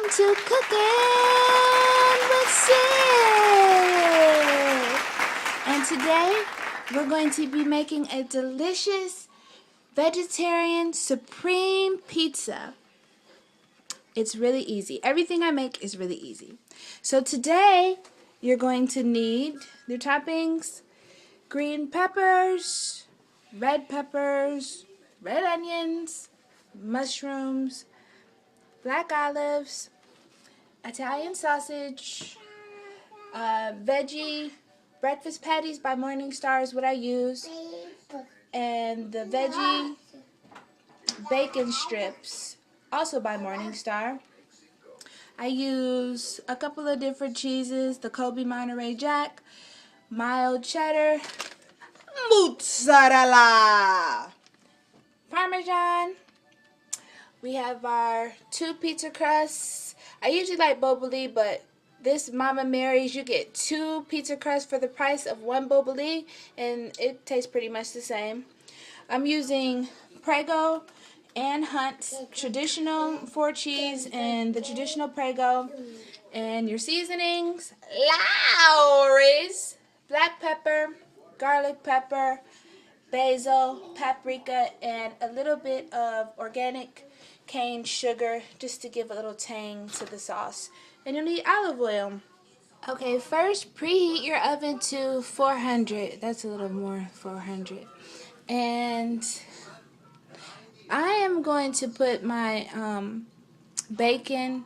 to Cooking with Sid. And today we're going to be making a delicious vegetarian supreme pizza. It's really easy. Everything I make is really easy. So today you're going to need your toppings: green peppers, red onions, mushrooms, black olives, Italian sausage, veggie breakfast patties by Morningstar is what I use, and the veggie bacon strips also by Morningstar. I use a couple of different cheeses: the Colby Monterey Jack, mild cheddar, mozzarella, Parmesan. We have our 2 pizza crusts. I usually like Boboli, but this Mama Mary's, you get 2 pizza crusts for the price of 1 Boboli, and it tastes pretty much the same. I'm using Prego and Hunt's traditional 4 cheese and the traditional Prego. And your seasonings: Lawry's, black pepper, garlic pepper, basil, paprika, and a little bit of organic cane sugar just to give a little tang to the sauce. And you'll need olive oil. Okay, first preheat your oven to 400. That's a little more, 400. And I am going to put my bacon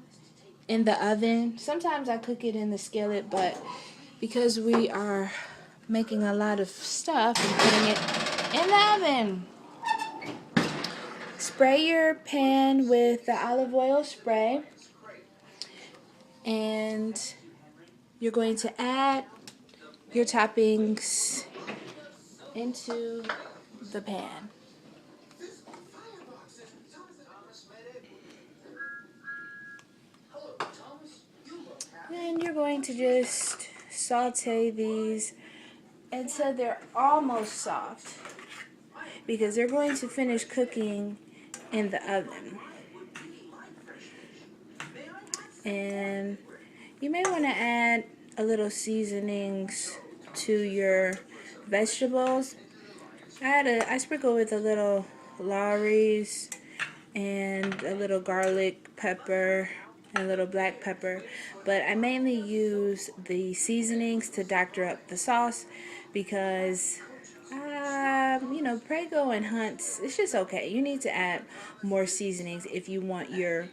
in the oven. Sometimes I cook it in the skillet, but because we are making a lot of stuff, I'm putting it in the oven. Spray your pan with the olive oil spray, and you're going to add your toppings into the pan. Then you're going to just saute these until they're almost soft, because they're going to finish cooking in the oven. And you may want to add a little seasonings to your vegetables. I sprinkle with a little Lawry's and a little garlic pepper and a little black pepper, but I mainly use the seasonings to doctor up the sauce, because Prego and Hunt's, it's just okay. You need to add more seasonings if you want your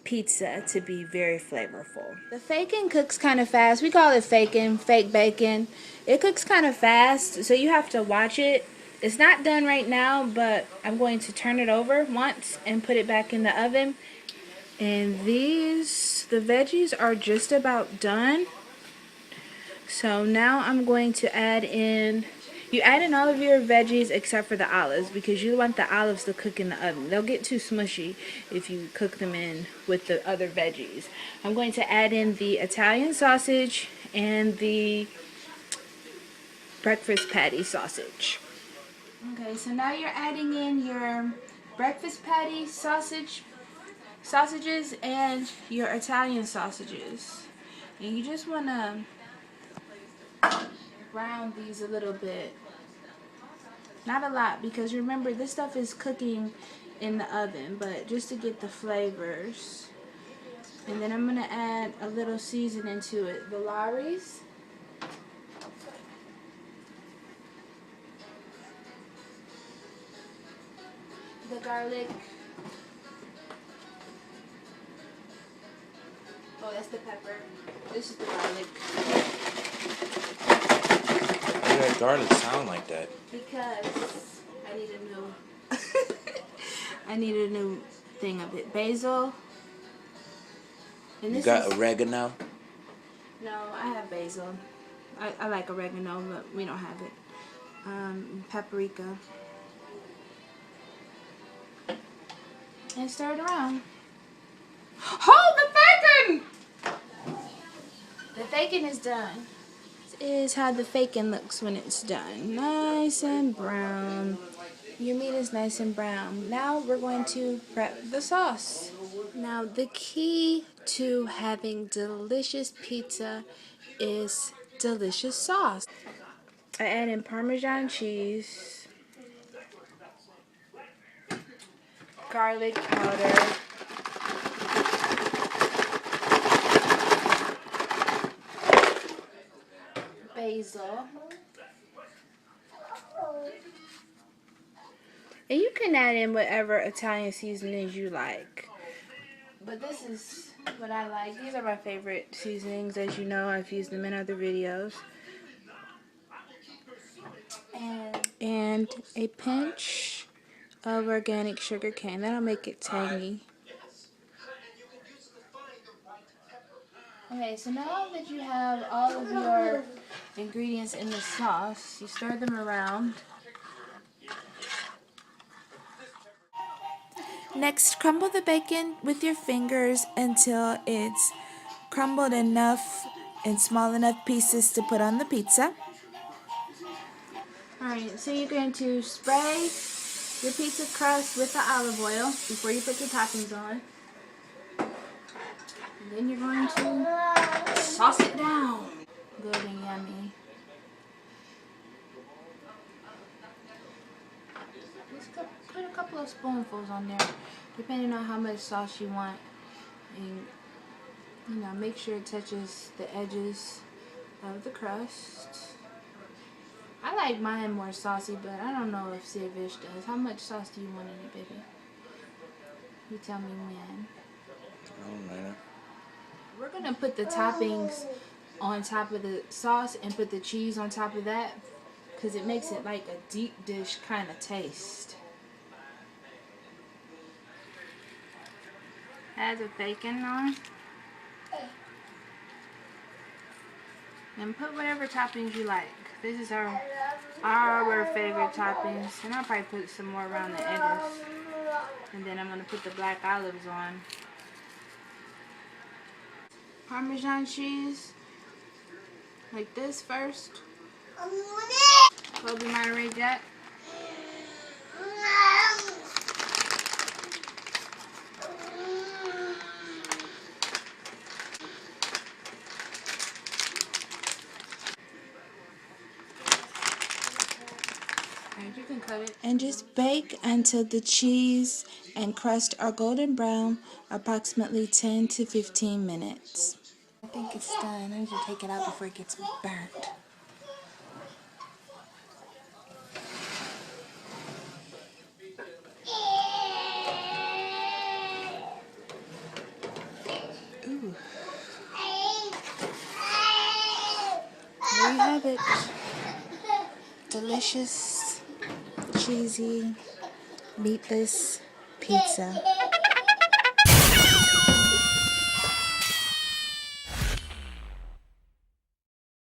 pizza to be very flavorful. The bacon cooks kind of fast. We call it fake bacon. It cooks kind of fast, so you have to watch it. It's not done right now, but I'm going to turn it over once and put it back in the oven. And the veggies are just about done. So now I'm going to add in, you add in all of your veggies except for the olives, because you want the olives to cook in the oven. They'll get too smushy if you cook them in with the other veggies. I'm going to add in the Italian sausage and the breakfast patty sausage. Okay, so now you're adding in your breakfast patty sausages and your Italian sausages. And you just want to brown these a little bit. Not a lot, because remember, this stuff is cooking in the oven, but just to get the flavors. And then I'm going to add a little seasoning to it. The Lawry's, the garlic. Oh, that's the pepper. This is the garlic. Why did that garlic sound like that? Because I need a new I need a new thing of it. Basil. And You this got is, oregano? no, I have basil. I like oregano, but we don't have it. Paprika. And stir it around. Hold the bacon! The bacon is done. This is how the bacon looks when it's done. Nice and brown. Your meat is nice and brown. Now we're going to prep the sauce. Now the key to having delicious pizza is delicious sauce. I add in Parmesan cheese, garlic powder, basil, and you can add in whatever Italian seasonings you like. But this is what I like. These are my favorite seasonings. As you know, I've used them in other videos. And a pinch of organic sugar cane. That'll make it tangy. Okay, so now that you have all of your ingredients in the sauce, you stir them around. Next, crumble the bacon with your fingers until it's crumbled enough in small enough pieces to put on the pizza. Alright, so you're going to spray your pizza crust with the olive oil before you put your toppings on. And then you're going to sauce it down. Good and yummy. Just put a couple of spoonfuls on there, depending on how much sauce you want. And, you know, make sure it touches the edges of the crust. I like mine more saucy, but I don't know if VISH does. How much sauce do you want in it, baby? You tell me when. I don't know. We're going to put the toppings on top of the sauce and put the cheese on top of that, because it makes it like a deep dish kind of taste. Add the bacon on. And put whatever toppings you like. This is our favorite toppings. And I'll probably put some more around the edges. And then I'm going to put the black olives on. Parmesan cheese. Like this first. Colby Monterey Jack. You can cut it. And just bake until the cheese and crust are golden brown, approximately 10 to 15 minutes. I think it's done. I need to take it out before it gets burnt. Ooh. There you have it. Delicious, cheesy, meatless pizza.